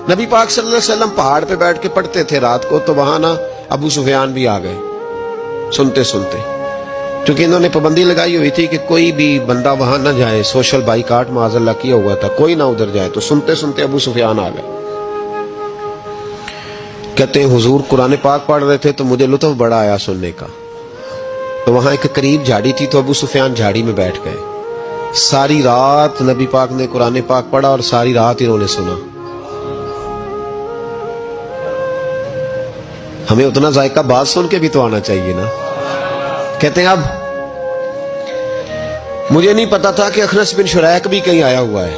नबी पाक सल्लल्लाहु अलैहि वसल्लम पहाड़ पे बैठ के पढ़ते थे रात को, तो वहां ना अबू सुफियान भी आ गए सुनते सुनते, क्योंकि इन्होंने पाबंदी लगाई हुई थी कि कोई भी बंदा वहां ना जाए, सोशल बाइकाट माज़अल्लाह किया हुआ था, कोई ना उधर जाए। तो सुनते सुनते अबू सुफियान आ गए। कहते हैं हुजूर कुरान पाक पढ़ रहे थे तो मुझे लुत्फ बड़ा आया सुनने का। तो वहां एक करीब झाड़ी थी, तो अबू सुफियान झाड़ी में बैठ गए। सारी रात नबी पाक ने कुरान पाक पढ़ा और सारी रात इन्होंने सुना। हमें उतना जायका बात सुन के भी तो आना चाहिए ना। कहते हैं अब मुझे नहीं पता था कि अखनस बिन शुरैक भी कहीं आया हुआ है।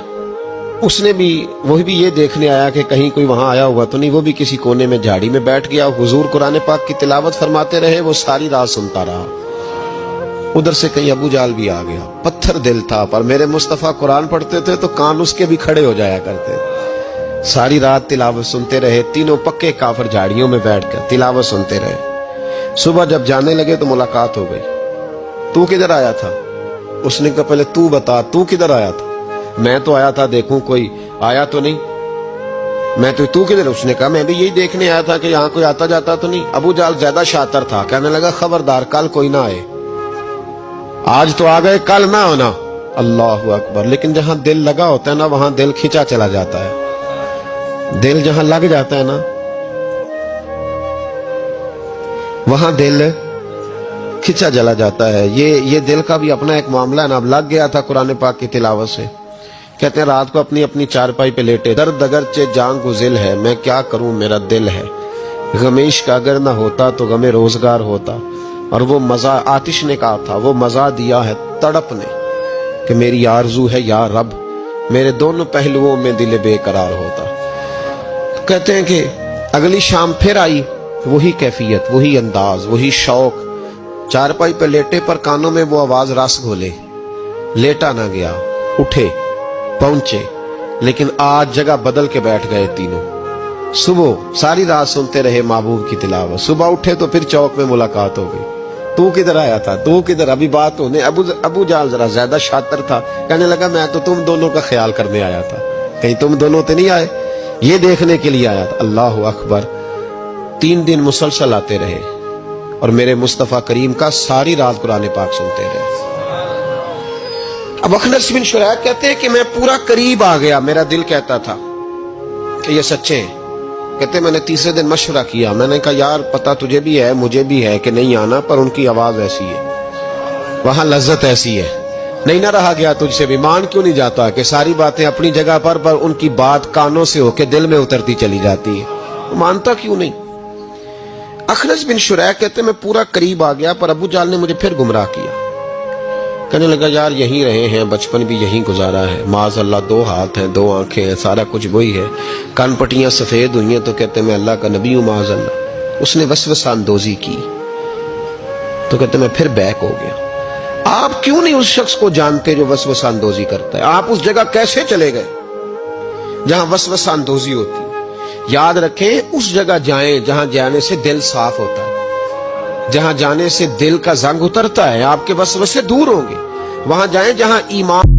उसने भी वही भी ये देखने आया कि कहीं कोई वहां आया हुआ तो नहीं। वो भी किसी कोने में झाड़ी में बैठ गया। हुजूर कुरान पाक की तिलावत फरमाते रहे, वो सारी रात सुनता रहा। उधर से कहीं अबू जाल भी आ गया। पत्थर दिल था, पर मेरे मुस्तफा कुरान पढ़ते थे तो कान उसके भी खड़े हो जाया करते। सारी रात तिलावत सुनते रहे। तीनों पक्के काफिर झाड़ियों में बैठकर तिलावत सुनते रहे। सुबह जब जाने लगे तो मुलाकात हो गई। तू किधर आया था? उसने कहा पहले तू बता, तू किधर आया था? मैं तो आया था देखूं कोई आया तो नहीं। मैं तो, तू किधर? उसने कहा मैं भी यही देखने आया था कि यहाँ कोई आता जाता तो नहीं। अबू जाल ज्यादा शातिर था, कहने लगा खबरदार कल कोई ना आए। आज तो आ गए, कल ना आना। अल्लाह अकबर। लेकिन जहां दिल लगा होता है ना, वहां दिल खिंचा चला जाता है। दिल जहां लग जाता है ना, वहां दिल खिंचा चला जाता है। ये दिल का भी अपना एक मामला है ना। अब लग गया था कुरान पाक की तिलावत से। कहते हैं रात को अपनी अपनी चारपाई पे लेटे। दर्द अगर चे जान गुजिल है, मैं क्या करूं मेरा दिल है। गमीश का अगर ना होता तो गमे रोजगार होता। और वो मजा आतिश ने कहा था, वो मजा दिया है तड़प ने कि मेरी आरजू है या रब, मेरे दोनों पहलुओं में दिल बेकरार होता। तो कहते हैं कि अगली शाम फिर आई वही कैफियत, वही अंदाज, वही शौक। चारपाई पे लेटे पर कानों में वो आवाज रस घोले। लेटा ना गया, उठे पहुंचे, लेकिन आज जगह बदल के बैठ गए तीनों। सुबह सारी रात सुनते रहे महबूब की तिलावत। सुबह उठे तो फिर चौक में मुलाकात हो गई। तू किधर आया था? तू किधर? अभी बात होने। अबू जाल जरा ज्यादा शातिर था, कहने लगा मैं तो तुम दोनों का ख्याल करने आया था, कहीं तुम दोनों तो नहीं आए, ये देखने के लिए आया था। अल्लाह अकबर। 3 दिन मुसलसल आते रहे और मेरे मुस्तफा करीम का सारी रात कुरान पाक सुनते रहे। अब अखनस बिन शुरैक कहते हैं कि मैं पूरा करीब आ गया। मेरा दिल कहता था कि ये सच्चे हैं। कहते मैंने तीसरे दिन मशवरा किया। मैंने कहा यार पता तुझे भी है मुझे भी है कि नहीं आना, पर उनकी आवाज ऐसी है, वहां लज्जत ऐसी है, नहीं ना रहा गया तुझसे भी। मान क्यों नहीं जाता कि सारी बातें अपनी जगह पर उनकी बात कानों से होके दिल में उतरती चली जाती है। मानता क्यों नहीं? अखनस बिन शुरैक कहते मैं पूरा करीब आ गया, पर अबू जाल ने मुझे फिर गुमराह किया। कहने लगा यार यहीं रहे हैं, बचपन भी यहीं गुजारा है, माज़अल्लाह 2 हाथ हैं 2 आंखें हैं, सारा कुछ वही है, कान पट्टियां सफेद हुई हैं, तो कहते मैं अल्लाह का नबी हूं माज़अल्लाह। उसने वसवसा अंदोजी की तो कहते मैं फिर बैक हो गया। आप क्यों नहीं उस शख्स को जानते जो वसवसा अंदोजी करता है? आप उस जगह कैसे चले गए जहां वसवसा अंदोजी होती है? याद रखें उस जगह जाएं जहां जाने से दिल साफ होता है, जहां जाने से दिल का जंग उतरता है, आपके वसवसे दूर होंगे। वहां जाएं जहां ईमान